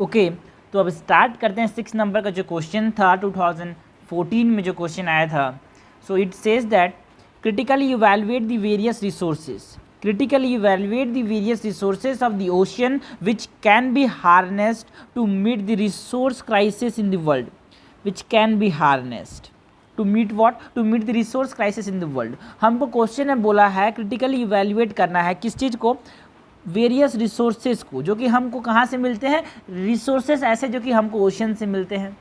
Okay, तो अब start करते हैं 6 नंबर का जो क्वेश्चन था 2014 में जो क्वेश्चन आया था. So it says that critically evaluate the various resources. Critically evaluate the various resources of the ocean which can be harnessed to meet the resource crisis in the world. Which can be harnessed to meet what? To meet the resource crisis in the world. हमको question में बोला है critically evaluate करना है किस चीज़ को? Various resources को, जो कि हमको कहाँ से मिलते हैं? रिसोर्सेज ऐसे जो कि हमको ओशन से मिलते हैं.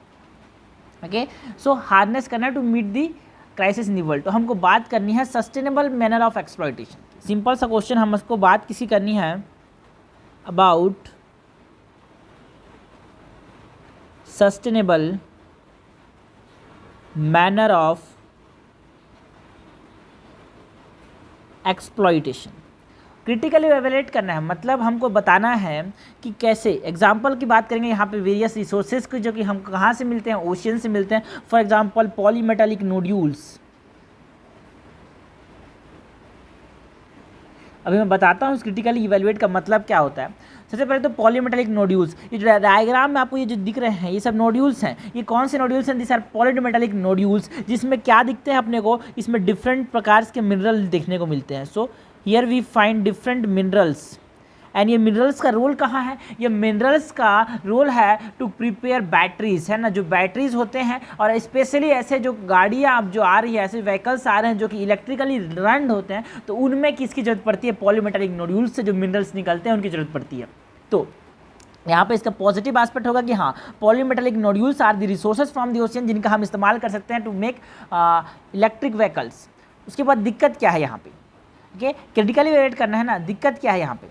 ओके, सो हार्नेस करना to meet the crisis in the world. तो हमको बात करनी है sustainable manner of exploitation. Simple सा क्वेश्चन, हमको बात किसी करनी है about sustainable manner of exploitation. Critically evaluate करना है, मतलब हमको बताना है कि कैसे. एग्जाम्पल की बात करेंगे यहाँ पे वेरियस रिसोर्सेज की जो कि हम कहाँ से मिलते हैं? ओशियन से मिलते हैं. For example polymetallic nodules. अभी मैं बताता हूँ क्रिटिकली इवैल्यूएट का मतलब क्या होता है. सबसे पहले तो पॉलीमेटालिक नोड्यूल्स, ये जो डायग्राम में आपको ये जो दिख रहे हैं ये सब नोड्यूल्स हैं. ये कौन से नोड्यूल्स हैं? दिस आर पॉलीमेटालिक नोड्यूल्स, जिसमें क्या दिखते हैं अपने को? इसमें डिफरेंट प्रकार के मिनरल देखने को मिलते हैं. So here we find different minerals. And ये मिनरल्स का रोल कहाँ है? ये मिनरल्स का रोल है टू प्रिपेयर बैटरीज, है ना. जो बैटरीज होते हैं, और स्पेशली ऐसे जो गाड़ियाँ अब जो आ रही है, ऐसे व्हीकल्स आ रहे हैं जो कि इलेक्ट्रिकली रन होते हैं, तो उनमें किसकी जरूरत पड़ती है? पॉलीमेटालिक नोड्यूल्स से जो मिनरल्स निकलते हैं उनकी जरूरत पड़ती है. तो यहाँ पे इसका पॉजिटिव एस्पेक्ट होगा कि हाँ, polymetallic nodules are the resources from the ocean जिनका हम इस्तेमाल कर सकते हैं टू मेक इलेक्ट्रिक व्हीकल्स. उसके बाद दिक्कत क्या है यहाँ पे? ओके, क्रिटिकली इवैल्यूएट करना है ना. दिक्कत क्या है यहाँ पे?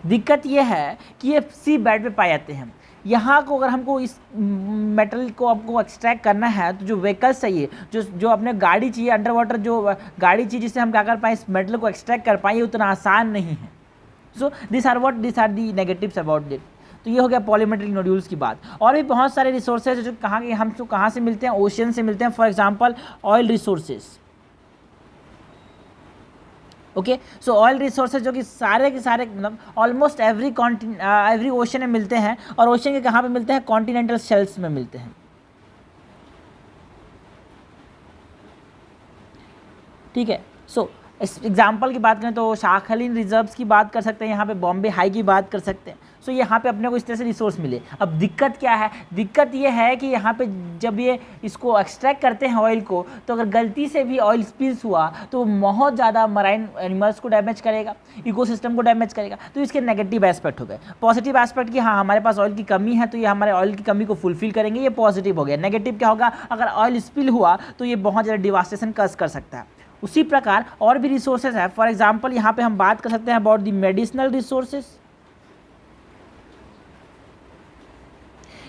दिक्कत ये है कि ये सी बेड पे पाए जाते हैं. यहाँ को अगर हमको इस मेटल को आपको एक्सट्रैक्ट करना है तो जो व्हीकल्स चाहिए, जो अपने गाड़ी चाहिए, अंडर वाटर जो गाड़ी चाहिए जिससे हम क्या कर पाएँ, इस मेटल को एक्सट्रैक्ट कर पाएँ, उतना आसान नहीं है. So this are the negatives about it. तो ये हो गया पॉलीमेट्रिक नोड्यूल्स की बात. और भी बहुत सारे रिसोर्सेज जो हमको कहाँ से मिलते हैं? ओशियन से मिलते हैं. For example oil resources. Okay, so oil resources जो कि सारे के सारे मतलब ऑलमोस्ट एवरी ओशन में मिलते हैं. और ओशन के कहाँ पे मिलते हैं? कॉन्टिनेंटल शेल्फ्स में मिलते हैं. ठीक है. सो इस एग्जाम्पल की बात करें तो शाखलिन रिजर्व्स की बात कर सकते हैं, यहाँ पे बॉम्बे हाई की बात कर सकते हैं. सो यहाँ पे अपने को इस तरह से रिसोर्स मिले. अब दिक्कत क्या है? दिक्कत ये है कि यहाँ पे जब ये इसको एक्सट्रैक्ट करते हैं ऑयल को, तो अगर गलती से भी ऑयल स्पिल्स हुआ तो बहुत ज़्यादा मराइन एनिमल्स को डैमेज करेगा, इकोसिस्टम को डैमेज करेगा. तो इसके नेगेटिव एस्पेक्ट हो गए. पॉजिटिव एस्पेक्ट कि हाँ, हमारे पास ऑयल की कमी है तो ये हमारे ऑयल की कमी को फुलफिल करेंगे, ये पॉजिटिव हो गया. नेगेटिव क्या होगा? अगर ऑयल स्पिल हुआ तो ये बहुत ज़्यादा डिवास्टेशन कज कर सकता है. उसी प्रकार और भी रिसोर्सेज है. फॉर एग्जाम्पल यहाँ पे हम बात कर सकते हैं अबाउट द मेडिसिनल रिसोर्सेज,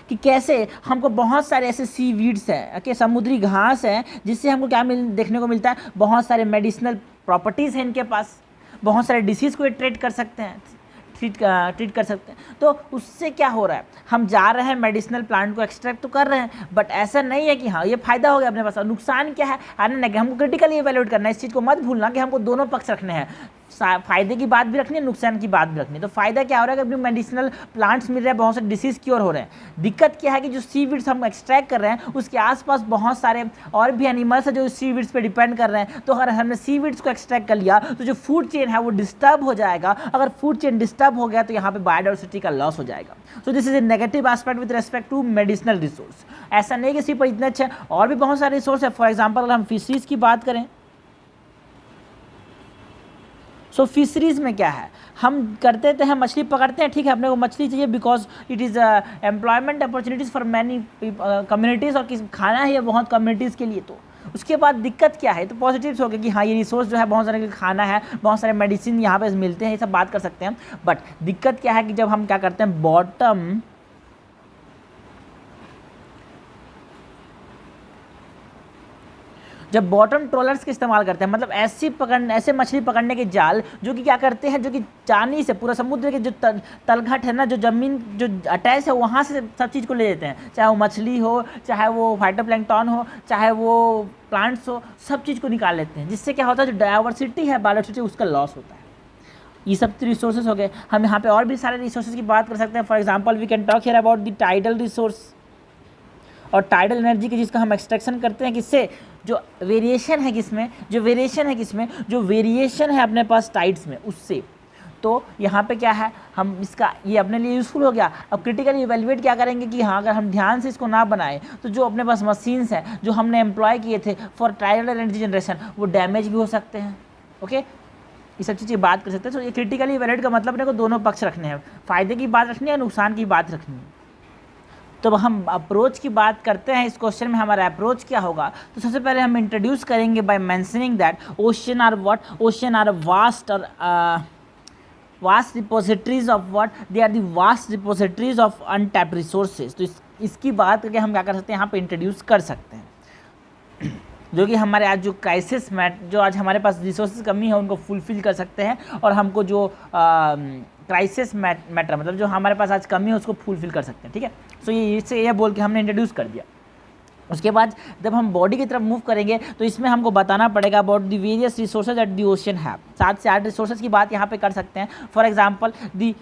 कि कैसे हमको बहुत सारे ऐसे सी वीड्स हैं, ओके, समुद्री घास हैं, जिससे हमको क्या देखने को मिलता है? बहुत सारे मेडिसिनल प्रॉपर्टीज़ हैं इनके पास. बहुत सारे डिसीज़ को ट्रीट कर सकते हैं, ट्रीट कर सकते हैं. तो उससे क्या हो रहा है? हम जा रहे हैं मेडिसिनल प्लांट को एक्सट्रैक्ट तो कर रहे हैं, बट ऐसा नहीं है कि हाँ ये फायदा हो गया अपने पास. नुकसान क्या है? आने ना कि हमको क्रिटिकली इवैल्यूएट करना है. इस चीज़ को मत भूलना कि हमको दोनों पक्ष रखने हैं. फायदे की बात भी रखनी है, नुकसान की बात भी रखनी है. तो फायदा क्या हो रहा है कि अपने मेडिसिनल प्लांट्स मिल रहे हैं, बहुत सारे डिसीज़ क्योर हो रहे हैं. दिक्कत क्या है कि जो सी वीड्स हम एक्सट्रैक्ट कर रहे हैं उसके आसपास बहुत सारे और भी एनिमल्स हैं जो सी वीड्स पे डिपेंड कर रहे हैं. तो अगर हमने सी वीड्स को एक्सट्रैक्ट कर लिया तो जो फूड चेन है वो डिस्टर्ब हो जाएगा. अगर फूड चेन डिस्टर्ब हो गया तो यहाँ पे बायोडाइवर्सिटी का लॉस हो जाएगा. So this is a negative aspect with respect to medicinal resource. ऐसा नहीं कि सिर्फ इतने अच्छे, और भी बहुत सारे रिसोर्स है. फॉर एग्जाम्पल अगर हम फिशरीज की बात करें, सो फिशरीज में क्या है? हम करते थे, हम मछली पकड़ते हैं, ठीक है, अपने को मछली चाहिए because it is employment opportunities for many communities, और खाना है ये बहुत कम्युनिटीज़ के लिए. तो उसके बाद दिक्कत क्या है? तो पॉजिटिव्स हो गया कि हाँ ये रिसोर्स जो है बहुत सारे खाना है, बहुत सारे मेडिसिन यहाँ पे मिलते हैं, ये सब बात कर सकते हैं. बट दिक्कत क्या है कि जब हम क्या करते हैं, बॉटम जब बॉटम ट्रोलर्स का इस्तेमाल करते हैं, मतलब ऐसे मछली पकड़ने के जाल जो कि क्या करते हैं, जो कि चानी से पूरा समुद्र के जो तलघट है ना, जो ज़मीन जो अटैच है वहाँ से सब चीज़ को ले लेते हैं. चाहे वो मछली हो, चाहे वो फाइटोप्लैंक्टन हो, चाहे वो प्लांट्स हो, सब चीज़ को निकाल लेते हैं. जिससे क्या होता है, जो डायवर्सिटी है, बायोडाइवर्सिटी, उसका लॉस होता है. ये सब तो रिसोर्सेज हो गए। हम यहाँ पे और भी सारे रिसोर्सेज की बात कर सकते हैं। For example we can talk here about the tidal resource, और टाइडल एनर्जी की जिसका हम एक्सट्रैक्शन करते हैं किससे, जो वेरिएशन है किसमें, जो वेरिएशन है अपने पास टाइड्स में, उससे। तो यहाँ पे क्या है, हम इसका ये अपने लिए यूज़फुल हो गया। अब क्रिटिकली इवेल्युएट क्या करेंगे कि हाँ, अगर हम ध्यान से इसको ना बनाएं तो जो अपने पास मशीन्स हैं जो हमने एम्प्लॉय किए थे फॉर टाइडल एनर्जी जनरेशन, वो डैमेज भी हो सकते हैं। ओके, ये सब चीज़ें बात कर सकते हैं। तो ये क्रिटिकली इवेल्युएट का मतलब अपने को दोनों पक्ष रखने हैं, फ़ायदे की बात रखनी है, नुकसान की बात रखनी है। तो अब हम अप्रोच की बात करते हैं, इस क्वेश्चन में हमारा अप्रोच क्या होगा। तो सबसे पहले हम इंट्रोड्यूस करेंगे by mentioning that ocean are what, ocean are vast और vast repositories of what, they are the vast repositories of untapped resources. तो इसकी बात करके हम क्या कर सकते हैं, यहाँ पे इंट्रोड्यूस कर सकते हैं, जो कि हमारे आज जो क्राइसिस जो आज हमारे पास रिसोर्सेज कमी है उनको फुलफिल कर सकते हैं, और हमको जो क्राइसिस मैटर मतलब जो हमारे पास आज कमी है उसको फुलफिल कर सकते हैं। ठीक है, सो ये बोल के हमने इंट्रोड्यूस कर दिया। उसके बाद जब हम बॉडी की तरफ मूव करेंगे तो इसमें हमको बताना पड़ेगा about the various resources that the ocean have. 7 से 8 रिसोर्सेज की बात यहाँ पे कर सकते हैं। For example the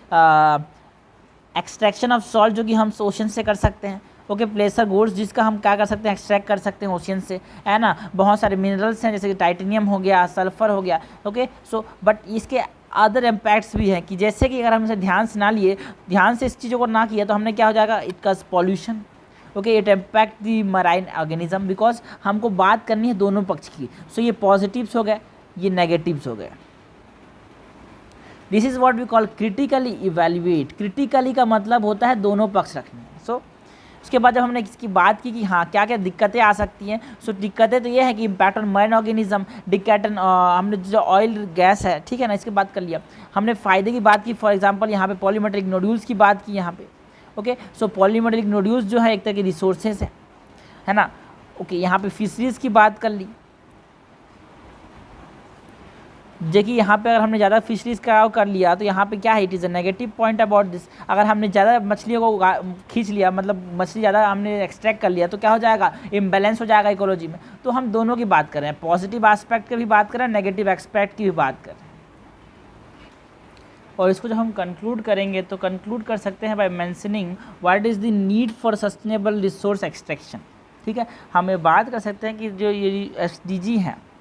extraction of salt, जो कि हम ओशन से कर सकते हैं। ओके, प्लेसर गोल्ड्स, जिसका हम क्या कर सकते हैं, एक्सट्रैक्ट कर सकते हैं ओशन से, है ना। बहुत सारे मिनरल्स हैं जैसे कि टाइटेनियम हो गया, सल्फर हो गया। ओके, सो बट इसके अदर इम्पैक्ट्स भी हैं कि जैसे कि अगर हम इसे ध्यान से ना लिए, ध्यान से इस चीज़ों को ना किया तो हमने क्या हो जाएगा, इट कज pollution. Okay, it impact the marine organism, because हमको बात करनी है दोनों पक्ष की। सो ये पॉजिटिव्स हो गए, ये नेगेटिव्स हो गए। This is what we call critically evaluate. Critically का मतलब होता है दोनों पक्ष रखने। सो उसके बाद जब हमने इसकी बात की कि हाँ क्या क्या दिक्कतें आ सकती हैं, सो दिक्कतें तो ये है कि इम्पैक्ट ऑन मराइन ऑर्गेनिज्म, डिकैटन, हमने जो ऑयल गैस है, ठीक है ना, इसकी बात कर लिया। हमने फ़ायदे की बात की, फॉर एग्जांपल यहाँ पे पॉलीमेट्रिक नोड्यूल्स की बात की यहाँ पे। ओके, सो पॉलीमेट्रिक नोड्यूल्स जो है एक तरह के रिसोर्सेज है ना। ओके, यहाँ पे फिशरीज़ की बात कर ली, देखिए यहाँ पे अगर हमने ज़्यादा फिशरीज़ का कर लिया तो यहाँ पे क्या है, it is a negative point about this. अगर हमने ज़्यादा मछलियों को खींच लिया, मतलब मछली ज़्यादा हमने एक्सट्रैक्ट कर लिया, तो क्या हो जाएगा, इम्बैलेंस हो जाएगा इकोलॉजी में। तो हम दोनों की बात कर रहे हैं, पॉजिटिव एस्पेक्ट की भी बात कर रहे हैं, नेगेटिव एस्पेक्ट की भी बात कर रहे हैं। और इसको जब हम कंक्लूड करेंगे तो कंक्लूड कर सकते हैं by mentioning what is the need for sustainable resource extraction. ठीक है, हम ये बात कर सकते हैं कि जो ये SDG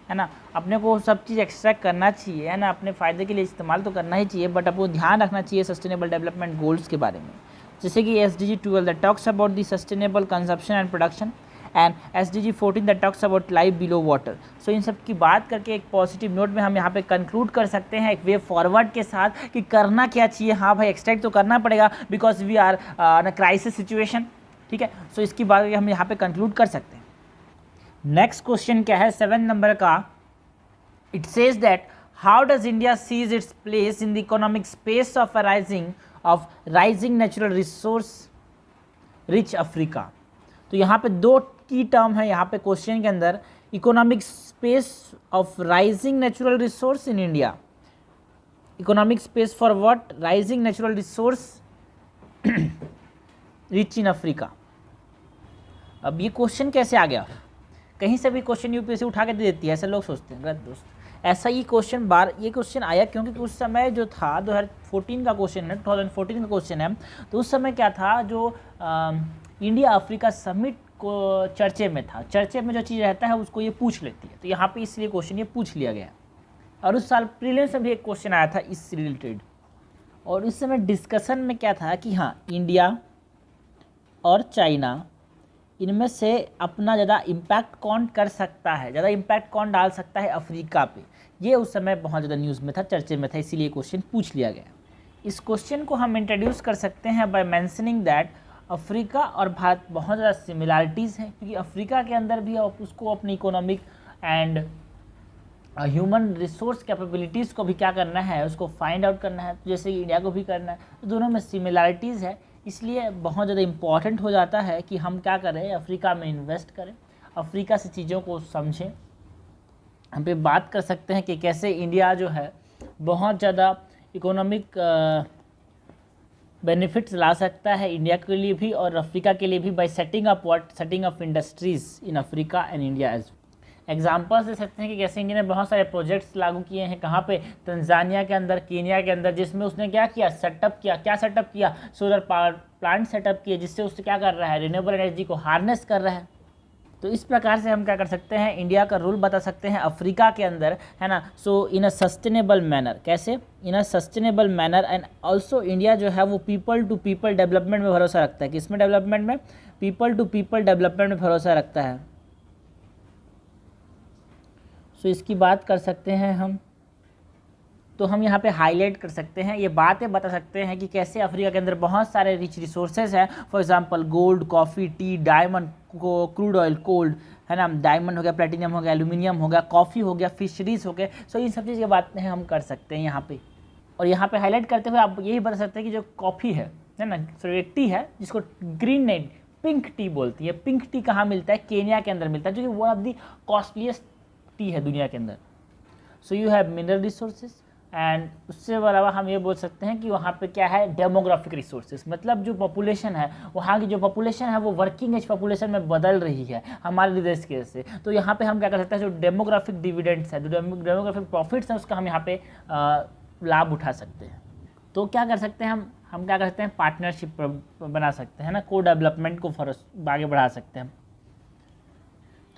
है ना, अपने को सब चीज़ एक्सट्रैक्ट करना चाहिए, है ना, अपने फ़ायदे के लिए इस्तेमाल तो करना ही चाहिए, बट आपको ध्यान रखना चाहिए सस्टेनेबल डेवलपमेंट गोल्स के बारे में। जैसे कि SDG 12 that talks about the sustainable consumption and production, and SDG 14 that talks about life below water. So इन सब की बात करके एक पॉजिटिव नोट में हम यहाँ पे कंक्लूड कर सकते हैं एक वे फॉरवर्ड के साथ कि करना क्या चाहिए। हाँ भाई, एक्सट्रैक्ट तो करना पड़ेगा because we are in a crisis situation. ठीक है, सो इसकी बात हम यहाँ पे कंक्लूड कर सकते हैं। नेक्स्ट क्वेश्चन क्या है, 7 नंबर का। It says that how does India sees its place in the economic space of rising natural resource rich Africa. तो यहाँ पे 2 की टर्म है यहाँ पे क्वेश्चन के अंदर, economic space of rising natural resource in India. Economic space for what, rising natural resource rich in Africa. अब ये क्वेश्चन कैसे आ गया, कहीं से भी क्वेश्चन यूपीएससी उठा के दे देती है, ऐसे लोग सोचते हैं। गलत दोस्त, ऐसा ये क्वेश्चन आया क्योंकि उस समय जो था 2014 का क्वेश्चन है, 2014 का क्वेश्चन है। तो उस समय क्या था, जो इंडिया अफ्रीका समिट को चर्चे में था, चर्चे में जो चीज़ रहता है उसको ये पूछ लेती है, तो यहाँ पे इसलिए क्वेश्चन ये पूछ लिया गया। और उस साल प्रीलिम्स में भी एक क्वेश्चन आया था इससे रिलेटेड, और उस समय डिस्कशन में क्या था कि हाँ, इंडिया और चाइना, इनमें से अपना ज़्यादा इम्पैक्ट कौन कर सकता है, ज़्यादा इम्पैक्ट कौन डाल सकता है अफ्रीका पे। ये उस समय बहुत ज़्यादा न्यूज़ में था, चर्चे में था, इसीलिए क्वेश्चन पूछ लिया गया। इस क्वेश्चन को हम इंट्रोड्यूस कर सकते हैं बाय मेंशनिंग दैट अफ्रीका और भारत बहुत ज़्यादा सिमिलरिटीज़ हैं, क्योंकि अफ्रीका के अंदर भी उसको अपनी economic and human resource capabilities को भी क्या करना है, उसको फाइंड आउट करना है, तो जैसे इंडिया को भी करना है। तो दोनों में सिमिलरिटीज़ है, इसलिए बहुत ज़्यादा इम्पॉर्टेंट हो जाता है कि हम क्या करें, अफ्रीका में इन्वेस्ट करें, अफ्रीका से चीज़ों को समझें। हम पे बात कर सकते हैं कि कैसे इंडिया जो है बहुत ज़्यादा इकोनॉमिक बेनिफिट्स ला सकता है इंडिया के लिए भी और अफ्रीका के लिए भी, by setting up industries in Africa and India examples दे सकते हैं कि कैसे इंडिया ने बहुत सारे प्रोजेक्ट्स लागू किए हैं, कहाँ पे, तंजानिया के अंदर, केनिया के अंदर, जिसमें उसने क्या किया, सेटअप किया, सोलर पावर प्लांट सेटअप किए, जिससे उससे क्या कर रहा है, रिन्यूएबल एनर्जी को हार्नेस कर रहा है। तो इस प्रकार से हम क्या कर सकते हैं, इंडिया का रोल बता सकते हैं अफ्रीका के अंदर, है ना। सो इन अ सस्टेनेबल मैनर, कैसे, in a sustainable manner. And also India जो है वो पीपल टू पीपल डेवलपमेंट में भरोसा रखता है। किसमें डेवलपमेंट में, पीपल टू पीपल डेवलपमेंट में भरोसा रखता है। सो इसकी बात कर सकते हैं हम, तो हम यहाँ पे हाईलाइट कर सकते हैं, ये बातें बता सकते हैं कि कैसे अफ्रीका के अंदर बहुत सारे रिच रिसोर्सेज हैं। For example gold, coffee, T, diamond, crude oil, cold, है ना, डायमंड हो गया, प्लेटिनियम हो गया, एल्यूमिनियम हो गया, कॉफ़ी हो गया, फिशरीज हो गए। सो इन सब चीज़ की बातें हम कर सकते हैं यहाँ पे। और यहाँ पे हाईलाइट करते हुए आप यही बता सकते हैं कि जो कॉफ़ी है ना, सॉरी एक टी है जिसको ग्रीन नहीं पिंक टी बोलती है। पिंक टी कहाँ मिलता है, केनिया के अंदर मिलता है, जो कि one of the costliest T है दुनिया के अंदर। So you have mineral resources and उससे अलावा हम ये बोल सकते हैं कि वहाँ पे क्या है, डेमोग्राफिक रिसोर्सेज, मतलब जो पॉपुलेशन है, वहाँ की जो पॉपुलेशन है वो वर्किंग एज पॉपुलेशन में बदल रही है हमारे देश के से। तो यहाँ पे हम क्या कर सकते हैं, जो डेमोग्राफिक डिविडेंड्स है, जो डेमोग्राफिक प्रॉफिट्स हैं, उसका हम यहाँ पे लाभ उठा सकते हैं। तो क्या कर सकते हैं हम क्या कर सकते हैं, पार्टनरशिप बना सकते हैं ना, को डेवलपमेंट को आगे बढ़ा सकते हैं।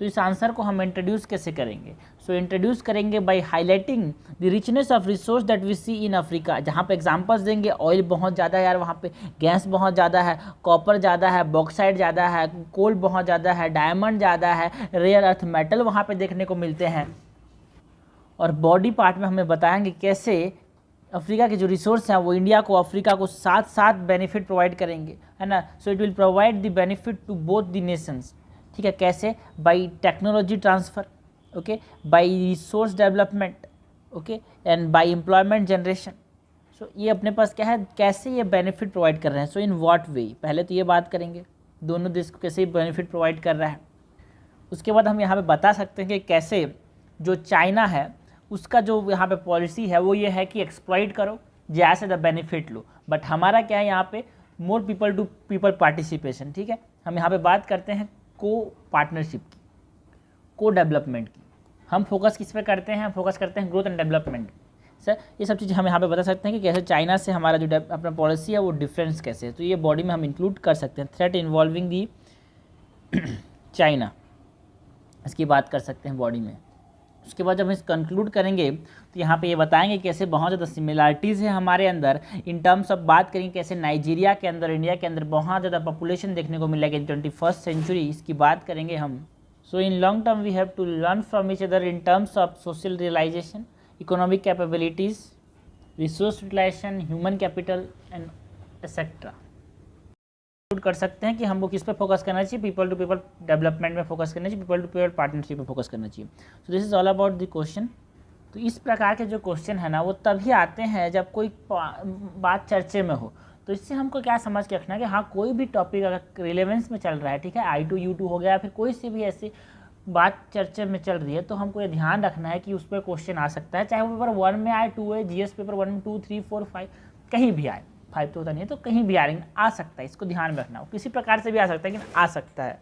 तो इस आंसर को हम इंट्रोड्यूस कैसे करेंगे, सो इंट्रोड्यूस करेंगे by highlighting the richness of resource that we see in Africa. जहाँ पे एग्जांपल्स देंगे, ऑयल बहुत ज़्यादा है यार वहाँ पे, गैस बहुत ज़्यादा है, कॉपर ज़्यादा है, बॉक्साइट ज़्यादा है, कोल बहुत ज़्यादा है, डायमंड ज़्यादा है, रेयर अर्थ मेटल वहाँ पे देखने को मिलते हैं। और बॉडी पार्ट में हमें बताएंगे कैसे अफ्रीका के जो रिसोर्स हैं वो इंडिया को, अफ्रीका को साथ साथ बेनिफिट प्रोवाइड करेंगे, है ना। So it will provide the benefit to both the nations, ठीक है। कैसे, by technology transfer, okay, by resource development, okay, and by employment generation. So ये अपने पास क्या है, कैसे ये बेनिफिट प्रोवाइड कर रहे हैं, सो इन व्हाट वे, पहले तो ये बात करेंगे दोनों देश को कैसे बेनिफिट प्रोवाइड कर रहा है। उसके बाद हम यहाँ पे बता सकते हैं कि कैसे जो चाइना है उसका जो यहाँ पे पॉलिसी है वो ये है कि एक्सप्लॉइट करो, जैसे द बेनिफिट लो, बट हमारा क्या है यहाँ पे, more people to people participation, ठीक है। हम यहाँ पे बात करते हैं को पार्टनरशिप की, को डेवलपमेंट की। हम फोकस किस पे करते हैं, फोकस करते हैं ग्रोथ एंड डेवलपमेंट। सर ये सब चीज़ हम यहाँ पे बता सकते हैं कि कैसे चाइना से हमारा जो अपना पॉलिसी है वो डिफरेंस कैसे है। तो ये बॉडी में हम इंक्लूड कर सकते हैं, थ्रेट इन्वॉल्विंग दी चाइना, इसकी बात कर सकते हैं बॉडी में। उसके बाद जब हम इस कंक्लूड करेंगे तो यहाँ पे ये बताएंगे कैसे बहुत ज़्यादा सिमिलरिटीज़ है हमारे अंदर। इन टर्म्स ऑफ बात करेंगे कैसे नाइजीरिया के अंदर, इंडिया के अंदर बहुत ज़्यादा पॉपुलेशन देखने को मिलेगा इन 21st सेंचुरी, इसकी बात करेंगे हम। So in long term we have to learn from each other in terms of social realization, economic capabilities, resource utilization, human capital and etcetera. कर सकते हैं कि हमको किस पे फोकस करना चाहिए, पीपल टू पीपल डेवलपमेंट में फोकस करना चाहिए, पीपल टू पीपल पार्टनरशिप में फोकस करना चाहिए। सो this is all about the question. तो इस प्रकार के जो क्वेश्चन है ना वो तभी आते हैं जब कोई बात चर्चे में हो। तो इससे हमको क्या समझ के रखना है कि हाँ कोई भी टॉपिक अगर रिलेवेंस में चल रहा है, ठीक है, I2 U2 हो गया, फिर कोई सी भी ऐसी बात चर्चे में चल रही है, तो हमको ये ध्यान रखना है कि उस पर क्वेश्चन आ सकता है, चाहे वो पेपर 1 में आए, 2 है, GS पेपर 1 में 2, 3, 4, 5 कहीं भी आए, 5 तो होता नहीं है, तो कहीं भी आ सकता है, इसको ध्यान में रखना हो, किसी प्रकार से भी आ सकता है लेकिन आ सकता है।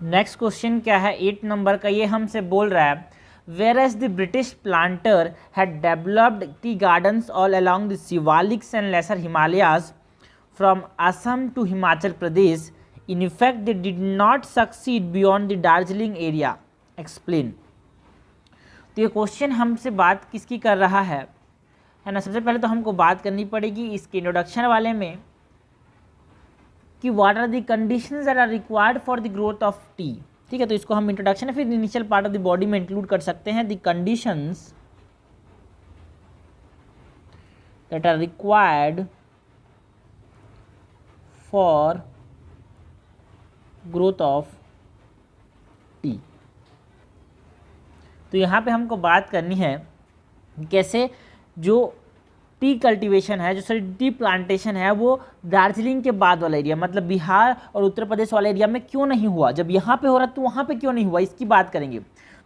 नेक्स्ट क्वेश्चन क्या है 8 नंबर का, ये हमसे बोल रहा है whereas the British planter had developed tea gardens all along the Shivaliks and Lesser Himalayas from Assam to Himachal Pradesh. In effect, they did not succeed beyond the Darjeeling area. Explain. तो ये question हमसे बात किसकी कर रहा है ना। सबसे पहले तो हमको बात करनी पड़ेगी इसके इंट्रोडक्शन वाले में कि what are the conditions that are required for the growth of tea, ठीक है। तो इसको हम इंट्रोडक्शन फिर initial part of the body में इंक्लूड कर सकते हैं, the conditions that are required for growth of tea. तो यहाँ पे हमको बात करनी है कैसे जो टी कल्टीवेशन है, जो सॉरी टी प्लांटेशन है, वो दार्जिलिंग के बाद वाला एरिया मतलब बिहार और उत्तर प्रदेश वाले एरिया में क्यों नहीं हुआ, जब यहाँ पे हो रहा तो वहाँ पे क्यों नहीं हुआ, इसकी बात करेंगे।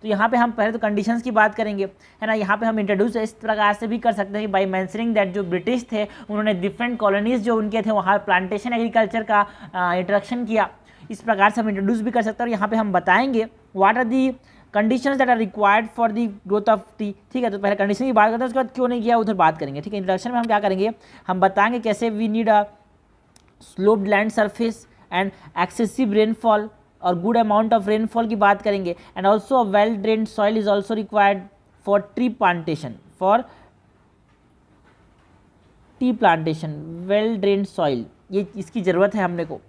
तो यहाँ पे हम पहले तो कंडीशंस की बात करेंगे, है ना। यहाँ पे हम इंट्रोड्यूस इस प्रकार से भी कर सकते हैं कि बाई मेंशनिंग दैट जो ब्रिटिश थे उन्होंने डिफरेंट कॉलोनीज जो उनके थे वहाँ प्लांटेशन एग्रीकल्चर का इंट्रोडक्शन किया। इस प्रकार से हम इंट्रोड्यूस भी कर सकते हैं। और यहाँ पे हम बताएंगे what are the conditions that are required for the growth of tea. ठीक है, तो पहले कंडीशन की बात करते हैं, उसके बाद क्यों नहीं किया उधर बात करेंगे। ठीक है, इंट्रोडक्शन में हम क्या करेंगे, हम बताएंगे कैसे we need a sloped land surface and excessive rainfall और गुड अमाउंट ऑफ रेनफॉल की बात करेंगे। And also a well drained soil is also required for tree plantation, for tea plantation, well drained soil, ये इसकी ज़रूरत है हमने को,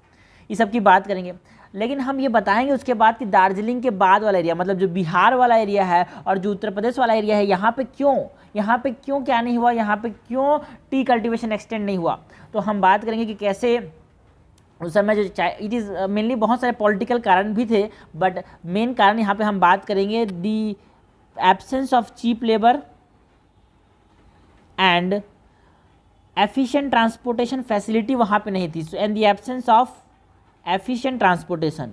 ये सब की बात करेंगे। लेकिन हम ये बताएंगे उसके बाद कि दार्जिलिंग के बाद वाला एरिया, मतलब जो बिहार वाला एरिया है और जो उत्तर प्रदेश वाला एरिया है, यहाँ पे क्यों क्या नहीं हुआ, यहाँ पे क्यों टी कल्टीवेशन एक्सटेंड नहीं हुआ। तो हम बात करेंगे कि कैसे उस समय जो इट इज़ मेनली बहुत सारे पॉलिटिकल कारण भी थे, बट मेन कारण यहाँ पे हम बात करेंगे the absence of cheap labour and efficient transportation facility वहाँ पे नहीं थी, and the absence of efficient transportation.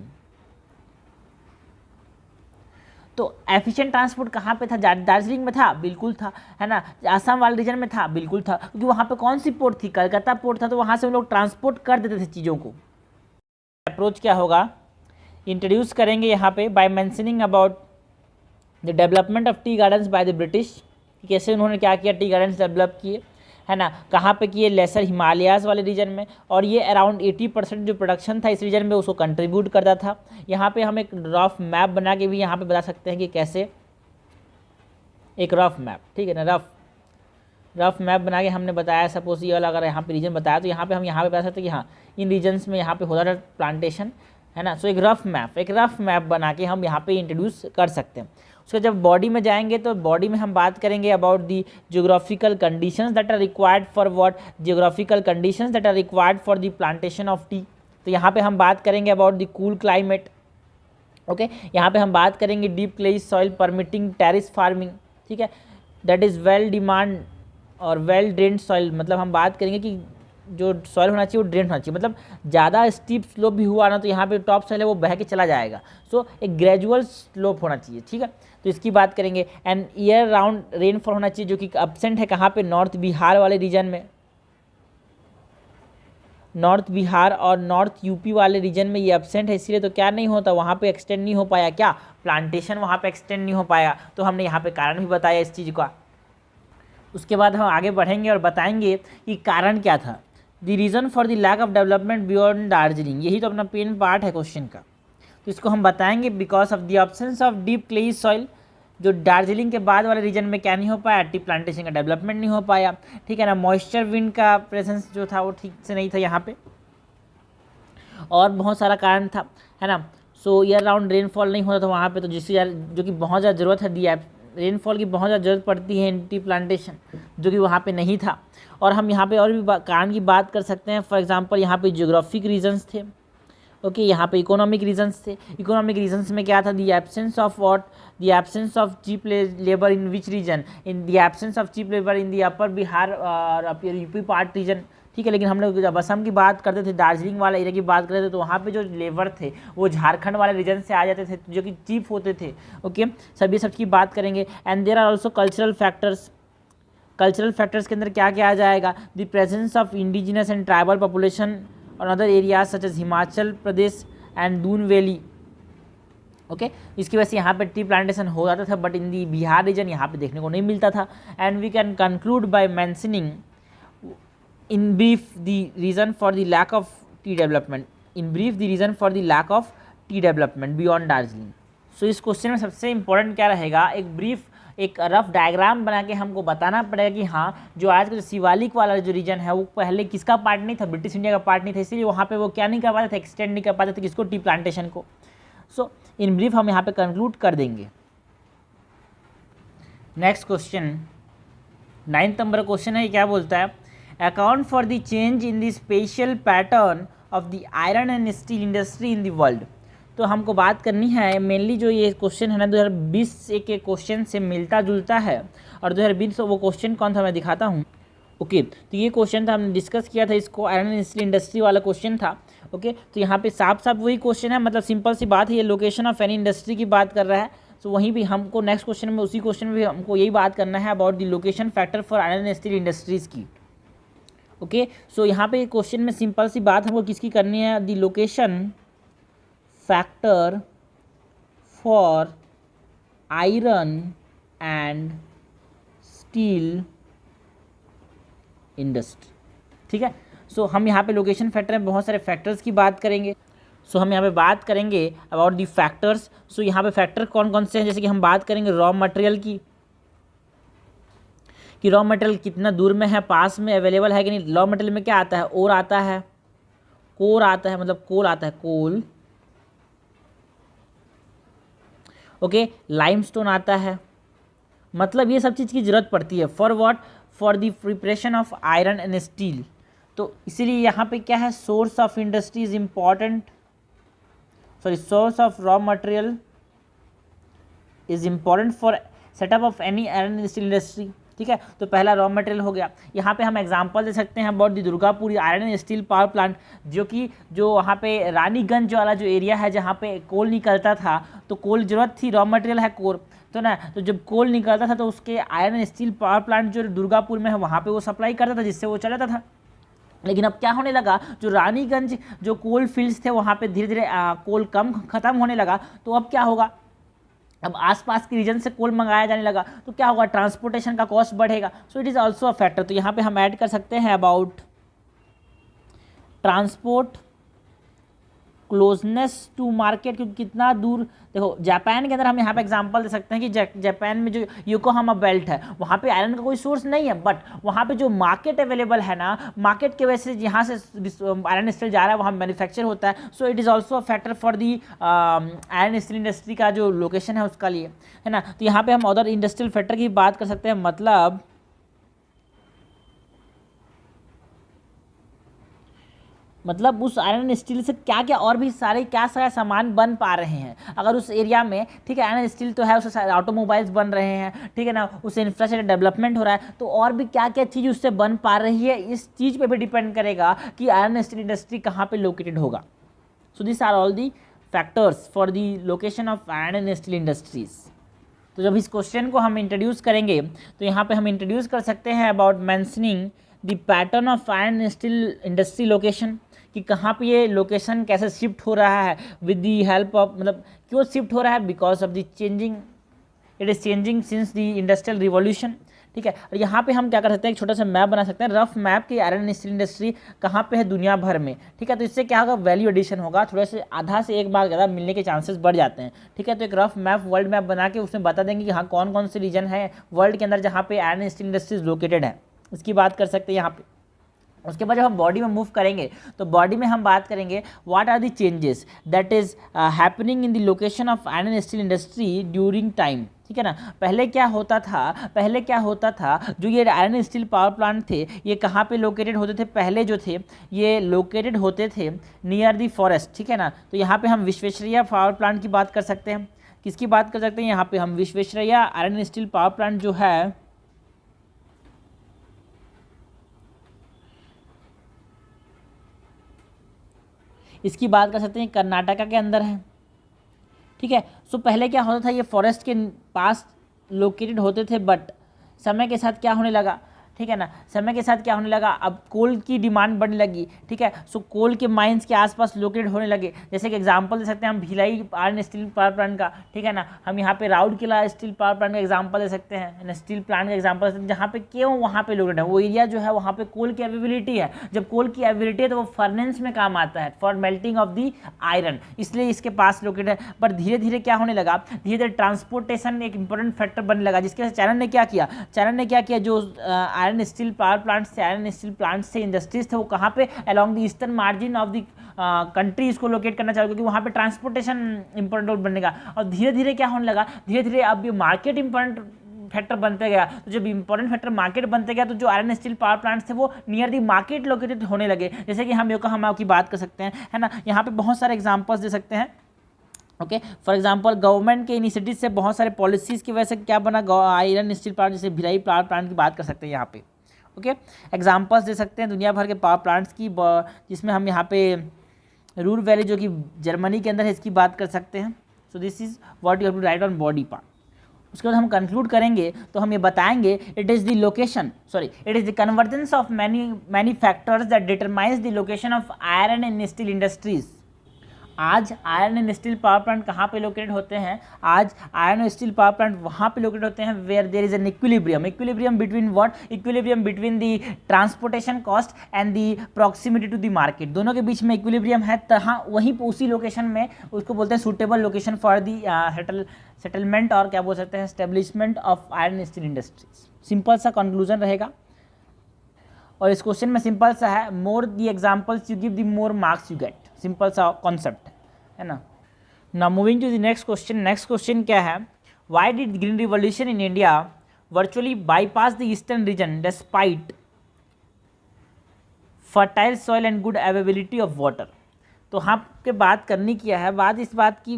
तो एफिशिएंट ट्रांसपोर्ट कहाँ पे था, दार्जिलिंग में था, बिल्कुल था, है ना, आसाम वाले रीजन में था, बिल्कुल था, क्योंकि वहाँ पे कौन सी पोर्ट थी, कलकत्ता पोर्ट था, तो वहाँ से हम लोग ट्रांसपोर्ट कर देते थे चीज़ों को। अप्रोच क्या होगा, इंट्रोड्यूस करेंगे यहाँ पे by mentioning about the development of tea gardens by the British, कैसे उन्होंने क्या किया, टी गार्डन्स डेवलप किए, है ना, कहाँ पे किए, लेसर हिमालयाज़ वाले रीजन में, और ये अराउंड 80% जो प्रोडक्शन था इस रीजन में उसको कंट्रीब्यूट करता था। यहाँ पे हम एक रफ मैप बना के भी यहाँ पे बता सकते हैं कि कैसे, एक रफ मैप, ठीक है ना, रफ मैप बना के हमने बताया, सपोज ये वाला अगर यहाँ पे रीजन बताया तो यहाँ पे हम यहाँ पे बता सकते हैं कि हाँ इन रीजन्स में यहाँ पे होता था प्लांटेशन, है ना। सो एक रफ मैप बना के हम यहाँ पे इंट्रोड्यूस कर सकते हैं। उसके जब बॉडी में जाएंगे तो बॉडी में हम बात करेंगे about the geographical conditions that are required for what, geographical conditions that are required for the plantation of tea. तो यहाँ पे हम बात करेंगे about the cool climate, okay. यहाँ पे हम बात करेंगे deep clay soil permitting terrace farming, ठीक है, दैट इज़ वेल डिमांड और वेल ड्रेन्ड सॉइल, मतलब हम बात करेंगे कि जो सॉइल होना चाहिए वो ड्रेन होना चाहिए, मतलब ज़्यादा स्टीप स्लोप भी हुआ ना तो यहाँ पे टॉप सॉइल है वो बह के चला जाएगा, सो एक ग्रेजुअल स्लोप होना चाहिए, ठीक है। तो इसकी बात करेंगे। एंड ईयर राउंड रेनफॉल होना चाहिए, जो कि एब्सेंट है कहाँ पे, नॉर्थ बिहार वाले रीजन में, नॉर्थ बिहार और नॉर्थ यूपी वाले रीजन में ये एब्सेंट है, इसीलिए तो क्या नहीं होता, वहाँ पे एक्सटेंड नहीं हो पाया, क्या प्लांटेशन वहाँ पे एक्सटेंड नहीं हो पाया। तो हमने यहाँ पे कारण भी बताया इस चीज़ का। उसके बाद हम आगे बढ़ेंगे और बताएंगे कि कारण क्या था, the reason for the lack of development beyond Darjeeling, यही तो अपना पेन पार्ट है क्वेश्चन का। तो इसको हम बताएंगे because of the absence of deep clayey soil, जो दार्जिलिंग के बाद वाले रीजन में क्या नहीं हो पाया, टी प्लांटेशन का डेवलपमेंट नहीं हो पाया, ठीक है ना। मॉइस्चर विंड का प्रेजेंस जो था वो ठीक से नहीं था यहाँ पे, और बहुत सारा कारण था, है ना। सो ईयर राउंड रेनफॉल नहीं होता था वहाँ पे, तो जिससे जो कि बहुत ज़्यादा ज़रूरत है, दी रेनफॉल की बहुत ज़्यादा ज़रूरत पड़ती है इन टी प्लांटेशन, जो कि वहाँ पे नहीं था। और हम यहाँ पे और भी कारण की बात कर सकते हैं। फॉर एग्जांपल यहाँ पे ज्योग्राफिक रीजंस थे, ओके, यहाँ पे इकोनॉमिक रीजंस थे। इकोनॉमिक रीजंस में क्या था, the absence of what, the absence of cheap labour in which region, in the absence of cheap labour in the upper Bihar और अपर यूपी पार्ट रीजन, ठीक है। लेकिन हम लोग जब असम की बात करते थे, दार्जिलिंग वाला एरिया की बात करते थे, तो वहाँ पे जो लेबर थे वो झारखंड वाले रीजन से आ जाते थे, जो कि चीप होते थे, ओके। सभी सब की बात करेंगे। And there are also cultural factors, cultural factors के अंदर क्या क्या आ जाएगा, the presence of indigenous and tribal population और other areas such as Himachal Pradesh and Doon valley, okay. इसकी वजह से यहाँ पे टी प्लांटेशन हो जाता था, but in the Bihar region यहाँ पे देखने को नहीं मिलता था। And we can conclude by mentioning in brief the reason for the lack of tea development, in brief the reason for the lack of tea development beyond Darjeeling. So इस question में सबसे इंपॉर्टेंट क्या रहेगा, एक ब्रीफ, एक rough diagram बना के हमको बताना पड़ेगा कि हाँ जो आज का जो शिवालिक वाला जो रीजन है वो पहले किसका पार्ट नहीं था, ब्रिटिश इंडिया का पार्ट नहीं था, इसलिए वहाँ पे वो क्या नहीं कर पाते थे, एक्सटेंड नहीं कर पाते थे किसको, टी प्लांटेशन को। सो इन ब्रीफ हम यहाँ पे कंक्लूड कर देंगे। Next question 9th number question है, क्या बोलता है, account for the change in the special pattern of the iron and steel industry in the world. तो हमको बात करनी है मेनली जो ये क्वेश्चन है ना 2020 के क्वेश्चन से मिलता जुलता है, और 2020 वो क्वेश्चन कौन था मैं दिखाता हूँ, ओके। तो ये क्वेश्चन था, हमने डिस्कस किया था इसको, आयरन एंड स्टील इंडस्ट्री वाला क्वेश्चन था, ओके। तो यहाँ पे साफ साफ वही क्वेश्चन है, मतलब सिंपल सी बात है, ये लोकेशन ऑफ एनी इंडस्ट्री की बात कर रहा है। तो वहीं भी हमको नेक्स्ट क्वेश्चन में, उसी क्वेश्चन में भी हमको यही बात करना है about the location factor for iron and steel industries की, ओके। सो यहाँ पे क्वेश्चन में सिंपल सी बात हमको किसकी करनी है, the location factor for iron and steel industry. ठीक है, सो हम यहाँ पे लोकेशन फैक्टर में बहुत सारे फैक्टर्स की बात करेंगे। सो हम यहाँ पे बात करेंगे अबाउट दी फैक्टर्स। सो यहाँ पे फैक्टर कौन कौन से हैं, जैसे कि हम बात करेंगे रॉ मटेरियल की, कि रॉ मटेरियल कितना दूर में है, पास में अवेलेबल है कि नहीं। रॉ मटेरियल में क्या आता है, ओर आता है, कोर आता है, मतलब कोल आता है, कोल। ओके, लाइमस्टोन आता है, मतलब ये सब चीज़ की ज़रूरत पड़ती है for what, for the preparation of iron and steel. तो इसीलिए यहाँ पे क्या है, source of industry is important, sorry source of raw material is important for setup of any iron steel industry. ठीक है, तो पहला रॉ मटेरियल हो गया। यहाँ पे हम एग्जांपल दे सकते हैं about the Durgapur iron and steel power plant, जो वहाँ पे रानीगंज वाला जो एरिया है जहाँ पे कोल निकलता था, तो कोल जरूरत थी, रॉ मटेरियल है कोर, तो ना, तो जब कोल निकलता था तो उसके iron and steel power plant जो दुर्गापुर में है वहाँ पे वो सप्लाई करता था, जिससे वो चलाता था। लेकिन अब क्या होने लगा, जो रानीगंज जो कोल फील्ड्स थे वहाँ पे धीरे धीरे कोल खत्म होने लगा, तो अब क्या होगा, अब आसपास के रीजन से कोल मंगाया जाने लगा, तो क्या होगा, ट्रांसपोर्टेशन का कॉस्ट बढ़ेगा। So it is also a factor. तो यहाँ पे हम ऐड कर सकते हैं about transport closeness to market, क्योंकि कितना दूर, देखो जापान के अंदर हम यहाँ पे एग्जांपल दे सकते हैं कि जापान में जो योकोहामा बेल्ट है वहाँ पे आयरन का कोई सोर्स नहीं है, बट वहाँ पे जो मार्केट अवेलेबल है ना, मार्केट के वजह से यहाँ से आयरन स्टील जा रहा है, वहाँ मैन्युफैक्चर होता है। सो it is also a factor for the iron steel industry का जो लोकेशन है उसका लिए, है ना। तो यहाँ पर हम अदर इंडस्ट्रियल फैक्टर की बात कर सकते हैं, मतलब उस आयरन स्टील से क्या क्या और भी क्या सारे सामान बन पा रहे हैं अगर उस एरिया में। ठीक है, आयरन स्टील तो है, उससे ऑटोमोबाइल्स बन रहे हैं, ठीक है ना, उससे इंफ्रास्ट्रक्चर डेवलपमेंट हो रहा है, तो और भी क्या क्या चीज़ उससे बन पा रही है, इस चीज़ पे भी डिपेंड करेगा कि आयरन स्टील इंडस्ट्री कहाँ पे लोकेटेड होगा। So this are all the factors for the location of iron steel industries. तो जब इस क्वेश्चन को हम इंट्रोड्यूस करेंगे तो यहाँ पे हम इंट्रोड्यूस कर सकते हैं about mentioning the pattern of iron steel industry location, कि कहाँ पे ये लोकेशन कैसे शिफ्ट हो रहा है विद दी हेल्प ऑफ, मतलब क्यों शिफ्ट हो रहा है, because of the changing, it is changing since the industrial revolution. ठीक है, और यहाँ पे हम क्या कर सकते हैं, एक छोटा सा मैप बना सकते हैं, रफ मैप की आयरन स्टील इंडस्ट्री कहाँ पे है दुनिया भर में। ठीक है, तो इससे क्या होगा, वैल्यू एडिशन होगा, थोड़ा से आधा से एक बार ज़्यादा मिलने के चांसेस बढ़ जाते हैं। ठीक है, तो एक रफ मैप, वर्ल्ड मैप बना के उसमें बता देंगे कि हाँ कौन कौन से रीजन है वर्ल्ड के अंदर जहाँ पे आयरन स्टील इंडस्ट्रीज लोकेटेड है, इसकी बात कर सकते हैं यहाँ पे। उसके बाद जब हम बॉडी में मूव करेंगे तो बॉडी में हम बात करेंगे what are the changes that is happening in the location of iron steel industry during time. ठीक है ना, पहले क्या होता था, जो ये आयरन स्टील पावर प्लांट थे ये कहाँ पे लोकेटेड होते थे, पहले जो थे ये लोकेटेड होते थे नियर दी फॉरेस्ट। ठीक है ना, तो यहाँ पे हम विश्वेश्वरैया पावर प्लांट की बात कर सकते हैं, किसकी बात कर सकते हैं, यहाँ पे हम Visvesvaraya iron steel power plant जो है इसकी बात कर सकते हैं, कर्नाटका के अंदर है। ठीक है, सो पहले क्या होता था, ये फॉरेस्ट के पास लोकेटेड होते थे, बट समय के साथ क्या होने लगा, ठीक है ना, समय के साथ क्या होने लगा, अब कोल की डिमांड बढ़ने लगी। ठीक है, सो कोल के माइंस के आसपास लोकेटेड होने लगे, जैसे कि एग्जांपल दे सकते हैं हम Bhilai iron steel power plant का। ठीक है ना, हम यहाँ पे राउरकेला स्टील पावर प्लांट का एग्जांपल दे सकते हैं, स्टील प्लांट का एग्जांपल दे सकते हैं, जहाँ पे क्यों वहाँ पे लोकेटेड है, वो एरिया जो है वहाँ पे कोल की अवेलेबिलिटी है। जब कोल की अवेलेबिलिटी है तो वो फर्नेस में काम आता है for melting of the iron, इसलिए इसके पास लोकेटेड है। पर धीरे धीरे क्या होने लगा, धीरे धीरे ट्रांसपोर्टेशन एक इंपॉर्टेंट फैक्टर बनने लगा, जिसके वजह से चाइना ने क्या किया, जो आयरन स्टील पावर प्लांट से, आयरन स्टील प्लांट से इंडस्ट्रीज थे वो कहाँ पे, along the eastern margin of the country इसको लोकेट करना चाहिए, क्योंकि वहाँ पे ट्रांसपोर्टेशन इंपॉर्टेंट रोल बनेगा। और धीरे धीरे क्या होने लगा, धीरे धीरे अब ये मार्केट इंपॉर्टेंट फैक्टर बनते गया। तो जब इंपॉर्टेंट फैक्टर मार्केट बनते गया तो जो आयरन स्टील पावर प्लांट्स थे वो नियर दी मार्केट लोकेटेड होने लगे, जैसे कि हम योकोहामा की बात कर सकते हैं, है ना। यहाँ पे बहुत सारे एग्जांपल्स दे सकते हैं। ओके, फॉर एग्जांपल गवर्नमेंट के इनिशिएटिव से बहुत सारे पॉलिसीज़ की वजह से क्या बना, आयरन स्टील प्लांट, जैसे भिलाई पावर प्लांट की बात कर सकते हैं यहाँ पे। ओके, एग्जांपल्स दे सकते हैं दुनिया भर के पावर प्लांट्स की, जिसमें हम यहाँ पे रूर वैली जो कि जर्मनी के अंदर है इसकी बात कर सकते हैं। So this is what you have to write on body part. उसके बाद हम कंक्लूड करेंगे तो हम ये बताएंगे it is the convergence of many factors that determines the location of iron and steel industries आज iron and steel power plant कहाँ पे लोकेटेड होते हैं? आज आयरन और स्टील पावर प्लांट वहाँ पे लोकेटेड होते हैं where there is an equilibrium between what? Equilibrium between the transportation cost and the proximity to the market, दोनों के बीच में इक्विलिब्रियम है, तहाँ वहीं उसी लोकेशन में उसको बोलते हैं suitable location for the settlement और क्या बोल सकते हैं establishment of iron steel industries. Simple सा कंक्लूजन रहेगा और इस क्वेश्चन में सिंपल सा है, more the examples you give the more marks you get, simple सा कॉन्सेप्ट है ना। Now moving to the next question क्या है? Why did green revolution in India virtually bypass the eastern region despite fertile soil and good availability of water? तो हम के बात करनी क्या है, बात इस बात की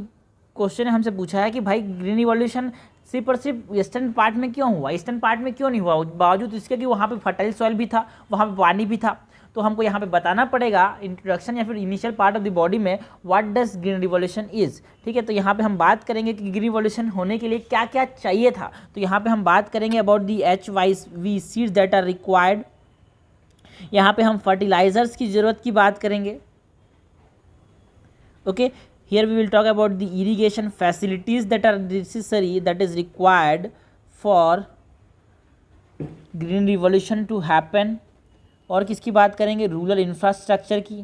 क्वेश्चन ने हमसे पूछा है कि भाई ग्रीन रिवॉल्यूशन सिर्फ और सिर्फ ईस्टर्न पार्ट में क्यों हुआ, ईस्टर्न पार्ट में क्यों नहीं हुआ, बावजूद इसके कि वहाँ पे फर्टाइल सॉइल भी था, वहाँ पे पानी भी था। तो हमको यहाँ पे बताना पड़ेगा इंट्रोडक्शन या फिर initial part of the body में what does green revolution is. ठीक है, तो यहाँ पे हम बात करेंगे कि ग्रीन रिवॉल्यूशन होने के लिए क्या क्या चाहिए था। तो यहाँ पे हम बात करेंगे about the HYV seeds that are required. यहाँ पे हम फर्टिलाइजर्स की ज़रूरत की बात करेंगे। Okay, here we will talk about the irrigation facilities that are necessary, that is required for green revolution to happen। और किसकी बात करेंगे? रूरल इंफ्रास्ट्रक्चर की।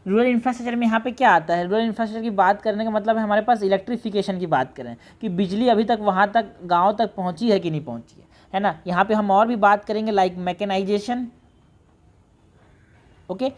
रूरल इंफ्रास्ट्रक्चर में यहाँ पे क्या आता है? रूरल इंफ्रास्ट्रक्चर की बात करने का मतलब है हमारे पास इलेक्ट्रिफिकेशन की बात करें कि बिजली अभी तक वहाँ तक गाँव तक पहुँची है कि नहीं पहुँची है ना। यहाँ पे हम और भी बात करेंगे लाइक मैकेनाइजेशन। ओके,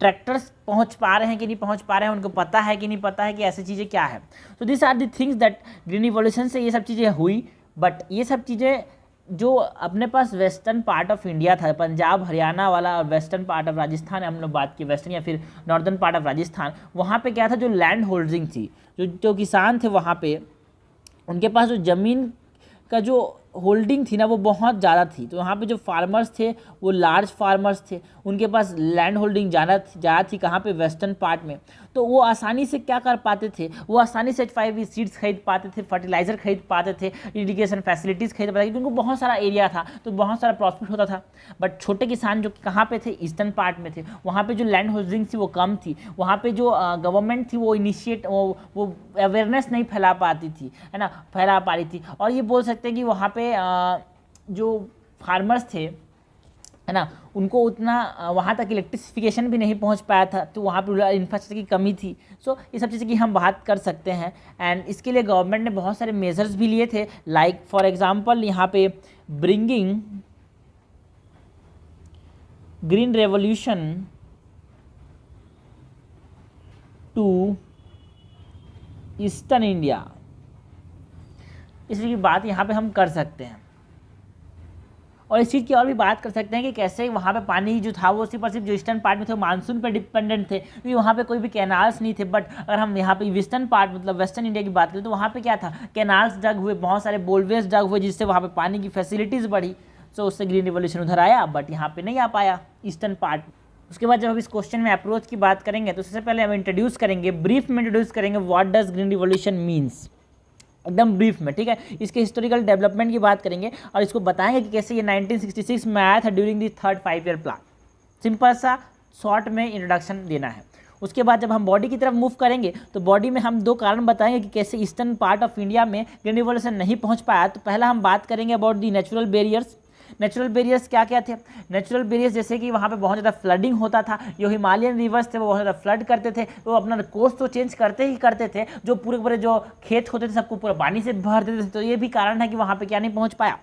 ट्रैक्टर्स पहुंच पा रहे हैं कि नहीं पहुंच पा रहे हैं, उनको पता है कि नहीं पता है कि ऐसी चीज़ें क्या है। तो this are the things that green revolution से ये सब चीज़ें हुई। बट ये सब चीज़ें जो अपने पास वेस्टर्न पार्ट ऑफ इंडिया था, पंजाब हरियाणा वाला और वेस्टर्न पार्ट ऑफ राजस्थान, हम लोग बात की वेस्टर्न या फिर नॉर्दर्न पार्ट ऑफ राजस्थान, वहाँ पे क्या था, जो लैंड होल्डिंग थी, जो किसान थे वहाँ पे, उनके पास जो ज़मीन का जो होल्डिंग थी ना वो बहुत ज़्यादा थी। तो यहाँ पे जो फार्मर्स थे वो लार्ज फार्मर्स थे, उनके पास लैंड होल्डिंग ज़्यादा थी कहाँ पे? वेस्टर्न पार्ट में। तो वो आसानी से क्या कर पाते थे? वो आसानी से HYV सीड्स खरीद पाते थे, फर्टिलाइज़र खरीद पाते थे, इरिगेशन फैसिलिटीज़ खरीद पाते थे, क्योंकि उनको बहुत सारा एरिया था तो बहुत सारा प्रॉफिट होता था। बट छोटे किसान जो कहाँ पे थे? ईस्टर्न पार्ट में थे, वहाँ पे जो लैंड होल्डिंग थी वो कम थी, वहाँ पे जो गवर्नमेंट थी वो वो अवेयरनेस नहीं फैला पाती थी, है ना, फैला पा रही थी। और ये बोल सकते हैं कि वहाँ पे जो फार्मर्स थे, है ना, उनको उतना वहाँ तक इलेक्ट्रिसिफिकेशन भी नहीं पहुँच पाया था, तो वहाँ पर रूरल इंफ्रास्ट्रक्चर की कमी थी। सो ये सब चीज़ें की हम बात कर सकते हैं। एंड इसके लिए गवर्नमेंट ने बहुत सारे मेजर्स भी लिए थे, लाइक फॉर एग्जांपल यहाँ पे bringing green revolution to eastern India, इसकी बात यहाँ पे हम कर सकते हैं। और इस चीज़ की और भी बात कर सकते हैं कि कैसे वहाँ पे पानी जो था वो सिर्फ और सिर्फ जो ईस्टर्न पार्ट में थे वो मानसून पर डिपेंडेंट थे, क्योंकि वहाँ पे कोई भी कैनाल्स नहीं थे। बट अगर हम यहाँ पे वेस्टर्न पार्ट मतलब वेस्टर्न इंडिया की बात करें तो वहाँ पे क्या था, कैनाल्स डग हुए, बहुत सारे बोलवेज डग हुए, जिससे वहाँ पे पानी की फैसिलिटीज़ बढ़ी। सो उससे ग्रीन रिवॉल्यूशन उधर आया, बट यहाँ पर नहीं आ पाया ईस्टर्न पार्ट। उसके बाद जब हम इस क्वेश्चन में अप्रोच की बात करेंगे तो सबसे पहले हम इंट्रोड्यूस करेंगे, ब्रीफ में इंट्रोड्यूस करेंगे what does green revolution means, एकदम ब्रीफ में। ठीक है, इसके हिस्टोरिकल डेवलपमेंट की बात करेंगे और इसको बताएंगे कि कैसे ये 1966 में आया था during the 3rd 5-year plan. Simple सा शॉर्ट में इंट्रोडक्शन देना है। उसके बाद जब हम बॉडी की तरफ मूव करेंगे तो बॉडी में हम 2 कारण बताएंगे कि कैसे ईस्टर्न पार्ट ऑफ इंडिया में ग्रीन रिवॉल्यूशन नहीं पहुंच पाया। तो पहला हम बात करेंगे about the natural barriers. Natural barriers क्या क्या थे? नेचुरल बैरियर्स जैसे कि वहाँ पे बहुत ज़्यादा फ्लडिंग होता था, जो हिमालयन रिवर्स थे वो बहुत ज़्यादा फ्लड करते थे, वो अपना कोर्स तो चेंज करते ही करते थे, जो पूरे पूरे जो खेत होते थे सबको पूरा पानी से भर देते थे। तो ये भी कारण है कि वहाँ पे क्या नहीं पहुँच पाया,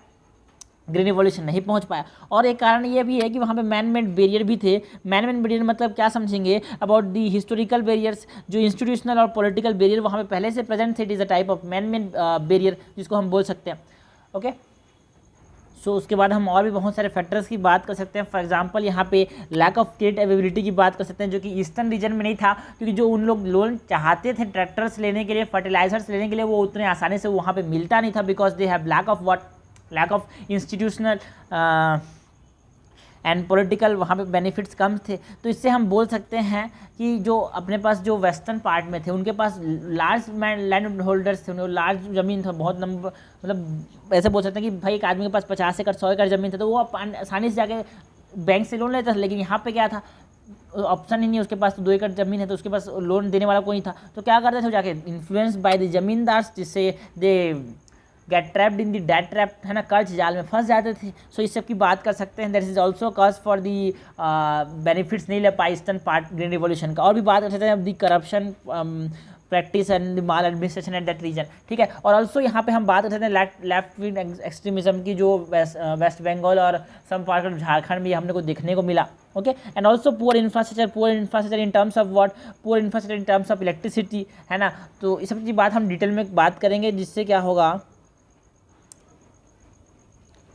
ग्रीन रिवॉल्यूशन नहीं पहुंच पाया। और एक कारण ये भी है कि वहाँ पे मैन मेड बैरियर भी थे। मैन मेड बैरियर मतलब क्या समझेंगे? अबाउट दी हिस्टोरिकल बैरियर्स, जो इंस्टीट्यूशनल और पॉलिटिकल बैरियर वहाँ पे पहले से प्रेजेंट थे। It is a type of man made barrier जिसको हम बोल सकते हैं। ओके, सो उसके बाद हम और भी बहुत सारे फैक्टर्स की बात कर सकते हैं। फॉर एग्जांपल यहाँ पे लैक ऑफ क्रेडिट अवेलेबिलिटी की बात कर सकते हैं, जो कि ईस्टर्न रीजन में नहीं था, क्योंकि जो उन लोग लोन चाहते थे ट्रैक्टर्स लेने के लिए, फर्टिलाइजर्स लेने के लिए, वो उतने आसानी से वहाँ पे मिलता नहीं था, because they have lack of institutional and political, वहाँ पे बेनिफिट्स कम थे। तो इससे हम बोल सकते हैं कि जो अपने पास जो वेस्टर्न पार्ट में थे उनके पास लार्ज लैंड होल्डर्स थे, उन्हें लार्ज ज़मीन था, बहुत नंबर, मतलब ऐसे बोल सकते हैं कि भाई एक आदमी के पास 50 एकड़ 100 एकड़ ज़मीन था, तो वो आसानी से जाके बैंक से लोन लेता था। लेकिन यहाँ पे क्या था, ऑप्शन ही नहीं, उसके पास तो 2 एकड़ ज़मीन है, तो उसके पास लोन देने वाला कोई नहीं था, तो क्या करते थे वो जाके इन्फ्लुएंस बाय द जमींदार्स, जिससे they get trapped in the debt trap, है ना, कर्ज जाल में फंस जाते थे। सो इस सब की बात कर सकते हैं। That is also cause for the benefits नहीं ले पाए ईस्टर्न पार्ट ग्रीन रिवॉल्यूशन का। और भी बात कर सकते हैं the corruption practice and maladministration at that region, ठीक है। और ऑल्सो यहाँ पे हम बात कर सकते हैं लेफ्ट विंग एक्सट्रीमिज्म की, जो वेस्ट बंगाल और सम पार्ट ऑफ झारखंड में हमने को देखने को मिला, okay. And also poor infrastructure in terms of what, poor infrastructure in terms of electricity, है ना। तो इस सब की बात हम डिटेल में बात करेंगे, जिससे क्या होगा,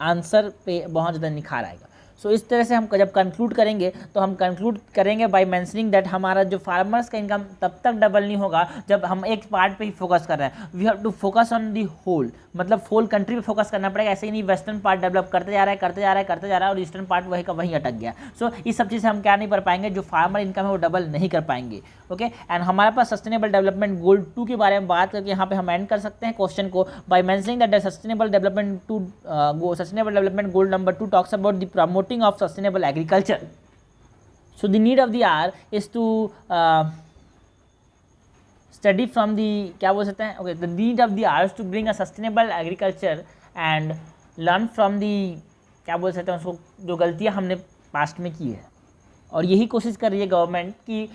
आंसर पे बहुत ज़्यादा निखार आएगा। सो इस तरह से हम जब कंक्लूड करेंगे तो हम कंक्लूड करेंगे बाय मेंशनिंग दैट हमारा जो फार्मर्स का इनकम तब तक डबल नहीं होगा जब हम एक पार्ट पे ही फोकस कर रहे हैं। We have to focus on the whole, मतलब होल कंट्री पे फोकस करना पड़ेगा। ऐसे ही नहीं वेस्टर्न पार्ट डेवलप करते जा रहा है और ईस्टर्न पार्ट वही का वहीं अटक गया। सो इस सब चीज़ हम क्या नहीं कर पाएंगे, जो फार्मर इनकम है वो डबल नहीं कर पाएंगे, ओके। एंड हमारे पास सस्टेनेबल डेवलपमेंट गोल 2 के बारे में बात करके यहाँ पे हम एंड कर सकते हैं क्वेश्चन को by mentioning that sustainable development goal number 2 talks about the promoting of sustainable agriculture. So the need of the hour is to study from the, क्या बोल सकते हैं, okay, the need of the hour is to bring a sustainable agriculture and learn from the, क्या बोल सकते हैं उसको, जो गलतियां हमने पास्ट में की है। और यही कोशिश कर रही है गवर्नमेंट की,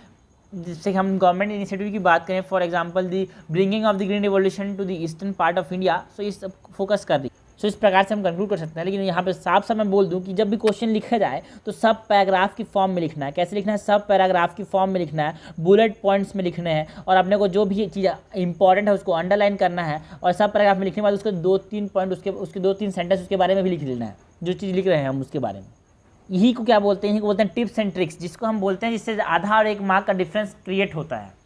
जिससे हम गवर्नमेंट इनिशिएटिव की बात करें, for example the bringing of the green revolution to the eastern part of India. So इस सब फोकस कर रही है। सो इस प्रकार से हम कंक्लूड कर सकते हैं। लेकिन यहाँ पे साफ साफ मैं बोल दूँ कि जब भी क्वेश्चन लिखा जाए तो सब पैराग्राफ की फॉर्म में लिखना है। कैसे लिखना है, सब पैराग्राफ की फॉर्म में लिखना है, बुलेट पॉइंट्स में लिखने हैं, और अपने को जो भी चीज़ इंपॉर्टेंट है उसको अंडरलाइन करना है, और सब पैराग्राफ में लिखने के बाद उसके 2-3 पॉइंट, उसके 2-3 सेंटेंस उसके बारे में भी लिख लेना है, जो चीज़ लिख रहे हैं हम उसके बारे में। यही को क्या बोलते हैं, यही को बोलते हैं टिप्स एंड ट्रिक्स, जिसको हम बोलते हैं जिससे आधा और 1 मार्क का डिफरेंस क्रिएट होता है।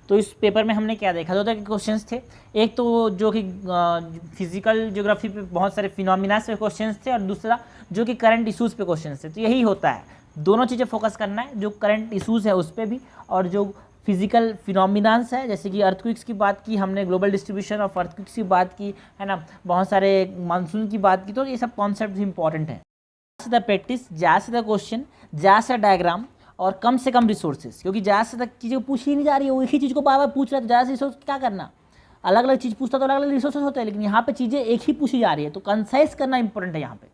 तो इस पेपर में हमने क्या देखा, 2 तरह के क्वेश्चंस थे। एक तो जो कि फिजिकल ज्योग्राफी पे बहुत सारे फिनोमिनास पे क्वेश्चंस थे, और दूसरा जो कि करंट इश्यूज़ पे क्वेश्चंस थे। तो यही होता है, दोनों चीज़ें फोकस करना है, जो करंट इश्यूज़ है उस पर भी, और जो फिजिकल फिनोमिनास है, जैसे कि अर्थक्वेक्स की बात की हमने, ग्लोबल डिस्ट्रीब्यूशन ऑफ अर्थक्वेक्स की बात की, है ना, बहुत सारे मानसून की बात की। तो ये सब कॉन्सेप्ट इंपॉर्टेंट है। ज़्यादा से ज़्यादा प्रैक्टिस, ज़्यादा से ज़्यादा क्वेश्चन, ज़्यादा से डायग्राम, और कम से कम रिसोर्सेज, क्योंकि ज़्यादा से ज़्यादा चीज़ें पूछी ही नहीं जा रही है। वो एक ही चीज़ को बार बार पूछ रहा है, तो ज़्यादा से रिसोर्स क्या करना, अलग अलग चीज़ पूछता तो अलग अलग रिसोर्सेज होते हैं, लेकिन यहाँ पे चीज़ें एक ही पूछी जा रही है। तो कंसाइज करना इंपॉर्टेंट है यहाँ पे।